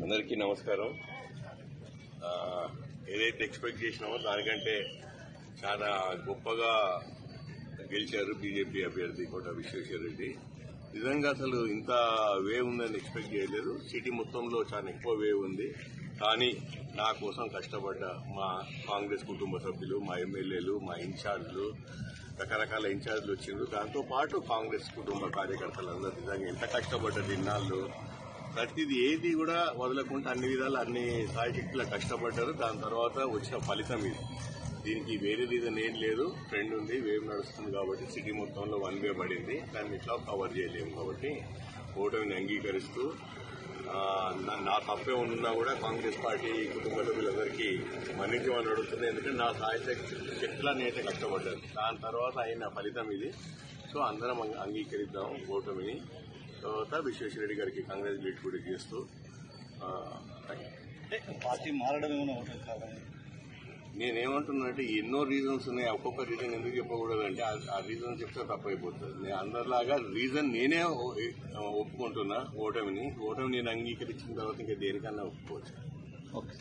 అందరికీ నమస్కారం. ఏదైతే ఎక్స్పెక్ట్ చేసినామో దానికంటే చాలా గొప్పగా గెలిచారు బీజేపీ అభ్యర్థి కోట విశ్వేశ్వర రెడ్డి. నిజంగా అసలు ఇంత వేవ్ ఉందని ఎక్స్పెక్ట్ చేయలేదు. సిటీ మొత్తంలో చాలా ఎక్కువ వేవ్ ఉంది. కానీ నా కోసం కష్టపడ్డ మా కాంగ్రెస్ కుటుంబ సభ్యులు, మా ఎమ్మెల్యేలు, మా ఇన్ఛార్జీలు, రకరకాల ఇన్ఛార్జీలు వచ్చిండ్రు. దాంతోపాటు కాంగ్రెస్ కుటుంబ కార్యకర్తలందరూ నిజంగా ఎంత కష్టపడ్డారు ఇన్నాళ్ళు. ప్రతిది ఏది కూడా వదలకుండా అన్ని విధాలు అన్ని సాయశక్తులా కష్టపడ్డారు. దాని తర్వాత వచ్చిన ఫలితం ఇది. దీనికి వేరే రీజన్ ఏం లేదు. ట్రెండ్ ఉంది, వేవ్ నడుస్తుంది కాబట్టి సిటీ మొత్తంలో వన్ వే పడింది. దాన్ని ఇట్లా కవర్ చేయలేము కాబట్టి ఓటమిని అంగీకరిస్తూ నా తప్పే ఉన్నా కూడా కాంగ్రెస్ పార్టీ కుటుంబ సభ్యులందరికీ మన్నించమని అడుగుతుంది. ఎందుకంటే నా శక్తులా నేనైతే కష్టపడ్డాను. దాని తర్వాత అయిన ఫలితం ఇది. సో అందరం అంగీకరిద్దాం ఓటమిని. తర్వాత విశ్వేశ్వర రెడ్డి గారికి కంగ్రాచులేట్ కూడా చేస్తూ పార్టీ మారడం ఏమైనా ఉంటుంది కాదని నేనేమంటున్నానంటే ఎన్నో రీజన్స్ ఉన్నాయి. ఒక్కొక్క రీజన్ ఎందుకు చెప్పకూడదంటే ఆ రీజన్ చెప్తే తప్పైపోతుంది. నేను అందరిలాగా రీజన్ నేనే ఒప్పుకుంటున్నా. ఓటమిని నేను అంగీకరించిన తర్వాత ఇంకా దేనికన్నా ఒప్పుకోవచ్చు. ఓకే.